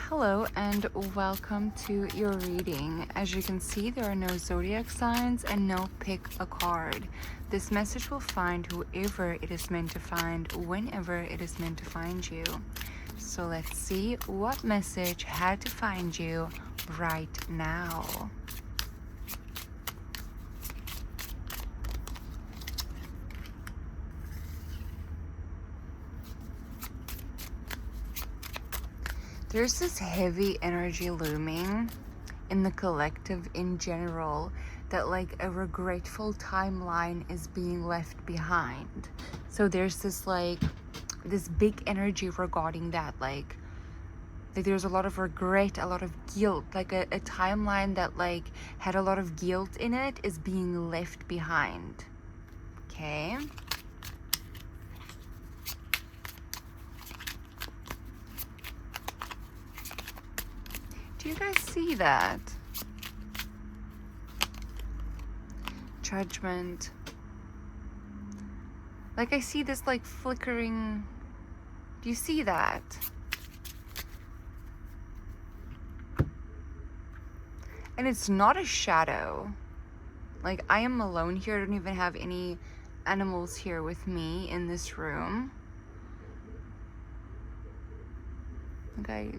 Hello and welcome to your reading. As you can see, there are no zodiac signs and no pick a card. This message will find whoever it is meant to find whenever it is meant to find you. So let's see what message had to find you right now. There's this heavy energy looming in the collective in general that like a regretful timeline is being left behind. So there's this big energy regarding that, like there's a lot of regret, a lot of guilt, like a timeline that like had a lot of guilt in it is being left behind. Okay. Do you guys see that? Judgment. Like I see this like flickering. Do you see that? And it's not a shadow. Like I am alone here. I don't even have any animals here with me in this room. Okay.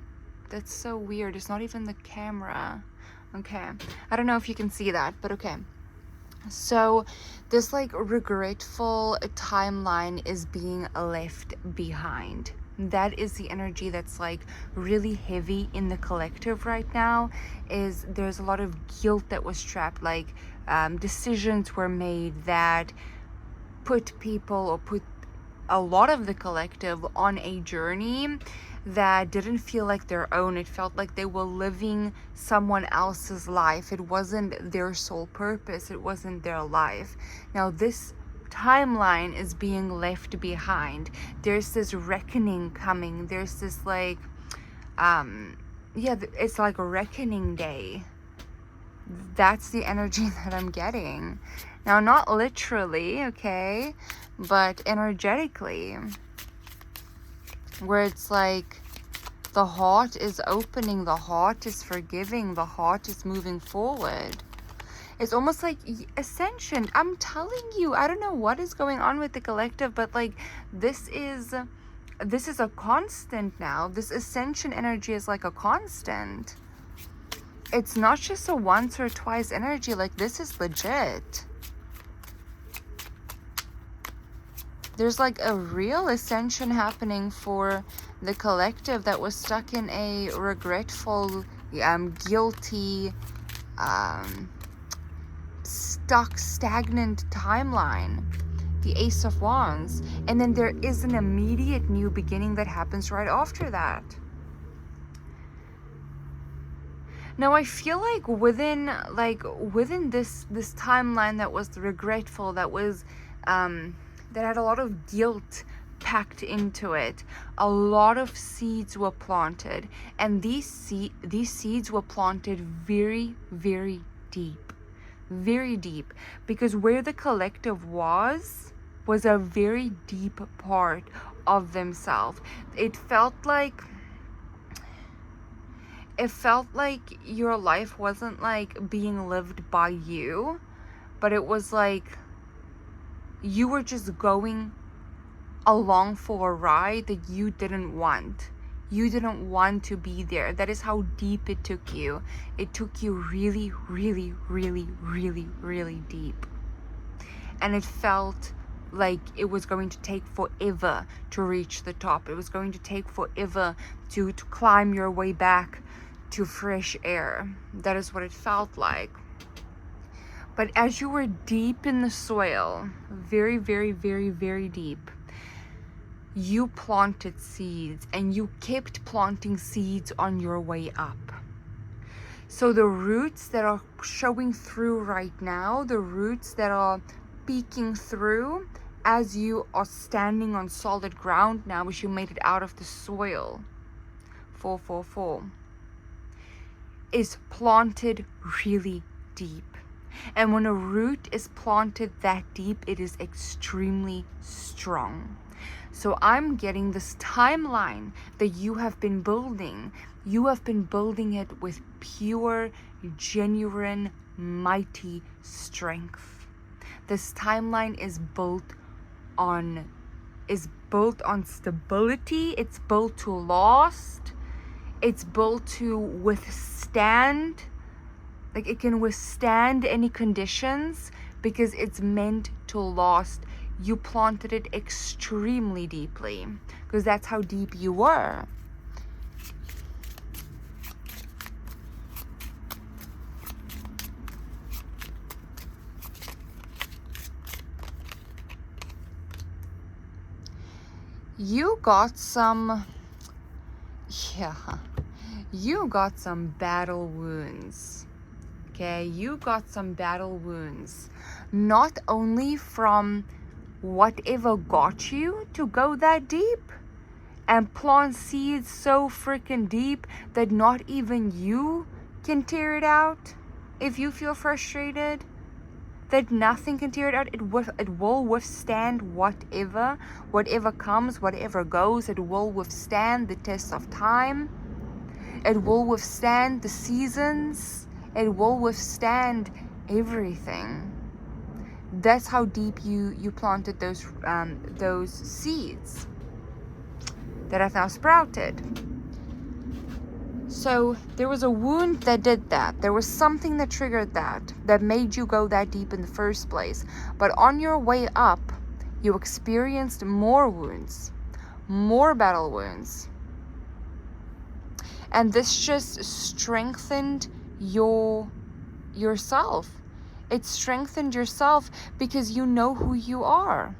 That's so weird. It's not even the camera. Okay. I don't know if you can see that, but okay. So this like regretful timeline is being left behind. That is the energy that's like really heavy in the collective right now. Is there's a lot of guilt that was trapped, like decisions were made that put people or put a lot of the collective on a journey that didn't feel like their own. It felt like they were living someone else's life. It wasn't their sole purpose. It wasn't their life. Now this timeline is being left behind. There's this reckoning coming. There's this like it's like a reckoning day. That's the energy that I'm getting. Now, not literally, okay, but energetically, where it's like the heart is opening, the heart is forgiving, the heart is moving forward. It's almost like ascension. I'm telling you, I don't know what is going on with the collective, but like this is a constant now. This ascension energy is like a constant. It's not just a once or twice energy. Like this is legit. There's like a real ascension happening for the collective that was stuck in a regretful, guilty, stagnant timeline. The Ace of Wands. And then there is an immediate new beginning that happens right after that. Now I feel like within this timeline that was regretful, that was that had a lot of guilt packed into it, a lot of seeds were planted, and these seeds were planted very, very deep, because where the collective was a very deep part of themselves. It felt like your life wasn't like being lived by you, but it was like you were just going along for a ride that you didn't want. You didn't want to be there. That is how deep it took you. It took you really, really, really, really, really deep. And it felt like it was going to take forever to reach the top. It was going to take forever to climb your way back to fresh air. That is what it felt like. But as you were deep in the soil, very, very, very, very deep, you planted seeds, and you kept planting seeds on your way up. So the roots that are showing through right now, the roots that are peeking through as you are standing on solid ground now, as you made it out of the soil, 444, is planted really deep. And when a root is planted that deep, it is extremely strong. So I'm getting this timeline that you have been building. You have been building it with pure, genuine, mighty strength. This timeline is built on stability. It's built to last. It's built to withstand. Like, it can withstand any conditions because it's meant to last. You planted it extremely deeply because that's how deep you were. You got some battle wounds. Okay, you got some battle wounds. Not only from whatever got you to go that deep and plant seeds so freaking deep that not even you can tear it out. If you feel frustrated, that nothing can tear it out. It will withstand whatever comes, whatever goes. It will withstand the test of time. It will withstand the seasons. It will withstand everything. That's how deep you planted those seeds that have now sprouted. So there was a wound that did that. There was something that triggered that made you go that deep in the first place. But on your way up, you experienced more wounds, more battle wounds. And this just strengthened yourself. It strengthened yourself because you know who you are.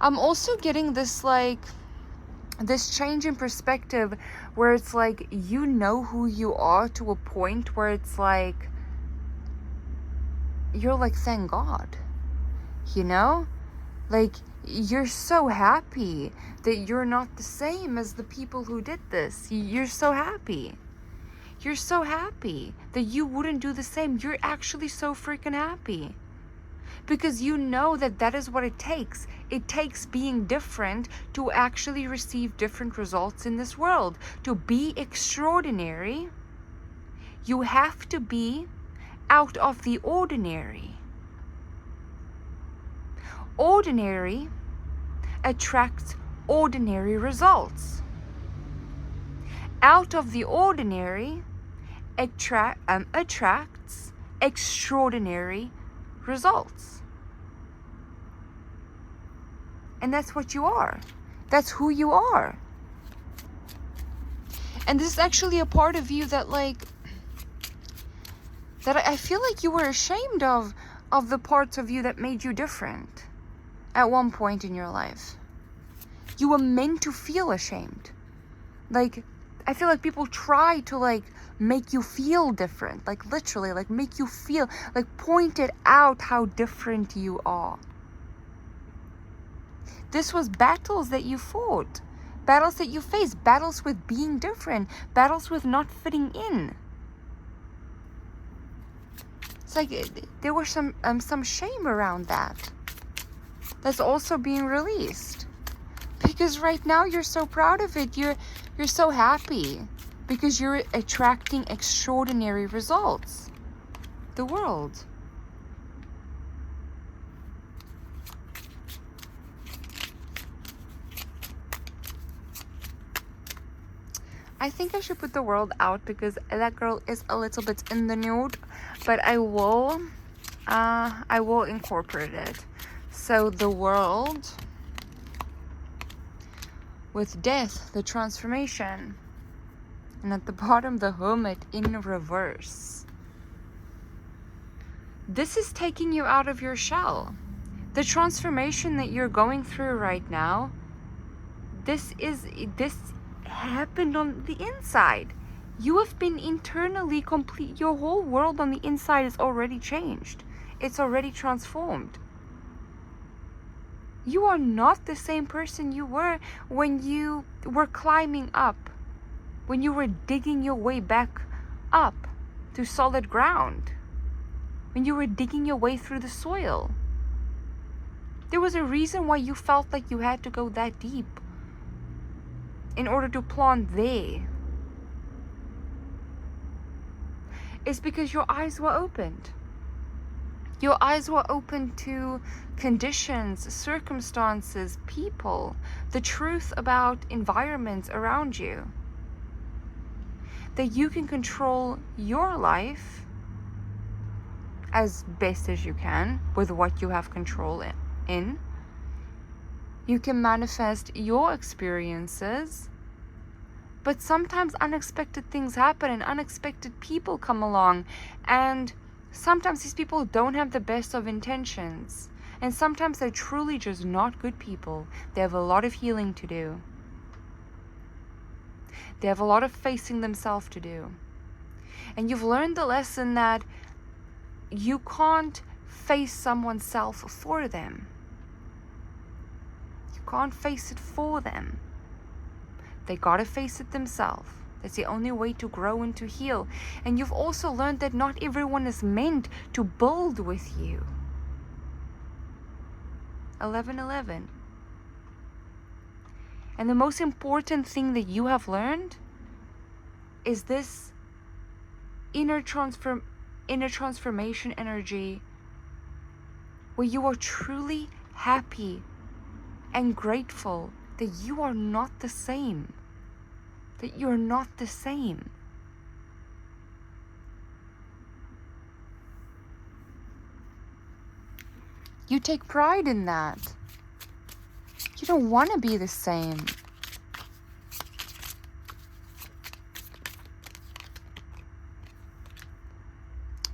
I'm also getting this change in perspective where it's like you know who you are to a point where it's like you're like, thank God, you know? Like, you're so happy that you're not the same as the people who did this. You're so happy. You're so happy that you wouldn't do the same. You're actually so freaking happy. Because you know that is what it takes. It takes being different to actually receive different results in this world. To be extraordinary, you have to be out of the ordinary. Ordinary attracts ordinary results. Out of the ordinary attracts extraordinary results. And that's what you are. That's who you are. And this is actually a part of you that I feel like you were ashamed of the parts of you that made you different at one point in your life. You were meant to feel ashamed. Like, I feel like people try to make you feel different, literally, make you feel, point it out how different you are. This was battles that you fought, battles that you faced, battles with being different, battles with not fitting in. It's like there was some shame around that. That's also being released. Because right now you're so proud of it. You're so happy because you're attracting extraordinary results. The world. I think I should put the world out because that girl is a little bit in the nude, but I will incorporate it. So the world with death, the transformation, and at the bottom the hermit in reverse. This is taking you out of your shell. The transformation that you're going through right now, this happened on the inside. You have been internally complete. Your whole world on the inside is already changed. It's already transformed. You are not the same person you were when you were climbing up, when you were digging your way back up. to solid ground, when you were digging your way through the soil. There was a reason why you felt like you had to go that deep in order to plant there. It's because your eyes were opened. Your eyes were open to conditions, circumstances, people, the truth about environments around you. That you can control your life as best as you can with what you have control in. You can manifest your experiences, but sometimes unexpected things happen and unexpected people come along, and sometimes these people don't have the best of intentions, and sometimes they're truly just not good people. They have a lot of healing to do. They have a lot of facing themselves to do. And you've learned the lesson that you can't face someone's self for them. You can't face it for them. They gotta face it themselves. That's the only way to grow and to heal. And you've also learned that not everyone is meant to build with you. 11:11. And the most important thing that you have learned is this inner transformation energy, where you are truly happy and grateful that you are not the same. That you're not the same. You take pride in that. You don't want to be the same.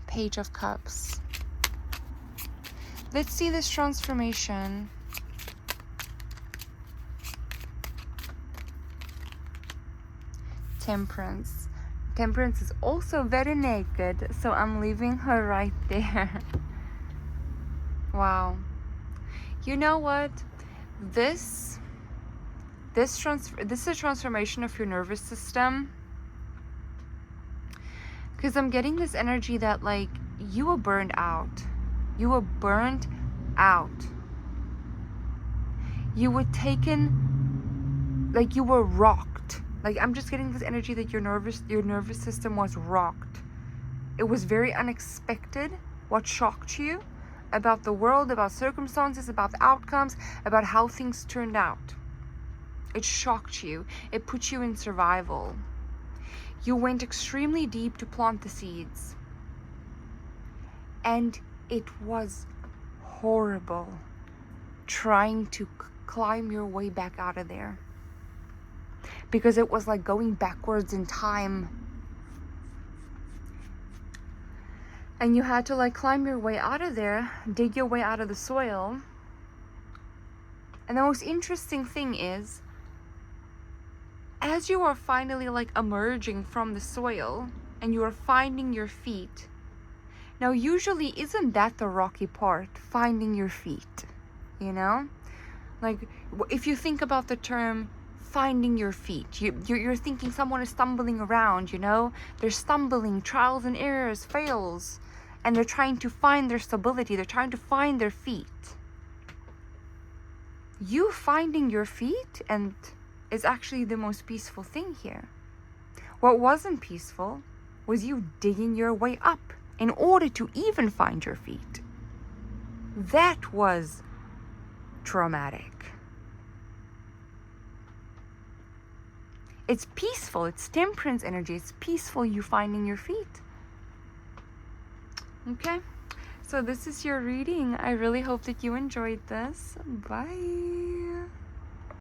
Page of Cups. Let's see this transformation. Temperance. Temperance is also very naked, so I'm leaving her right there. Wow. You know what? This is a transformation of your nervous system. Because I'm getting this energy that, like, you were burned out. You were burnt out. You were taken, like, you were rocked. Like, I'm just getting this energy that your nervous system was rocked. It was very unexpected what shocked you about the world, about circumstances, about the outcomes, about how things turned out. It shocked you. It put you in survival. You went extremely deep to plant the seeds. And it was horrible trying to climb your way back out of there. Because it was like going backwards in time. And you had to, like, climb your way out of there, dig your way out of the soil. And the most interesting thing is, as you are finally, like, emerging from the soil and you are finding your feet. Now, usually, isn't that the rocky part? Finding your feet, you know? Like, if you think about the term finding your feet, you're thinking someone is stumbling around, you know? They're stumbling, trials and errors, fails. And they're trying to find their stability. They're trying to find their feet. You finding your feet and is actually the most peaceful thing here. What wasn't peaceful was you digging your way up in order to even find your feet. That was traumatic. It's peaceful. It's temperance energy. It's peaceful, you finding your feet. Okay, so this is your reading. I really hope that you enjoyed this. Bye.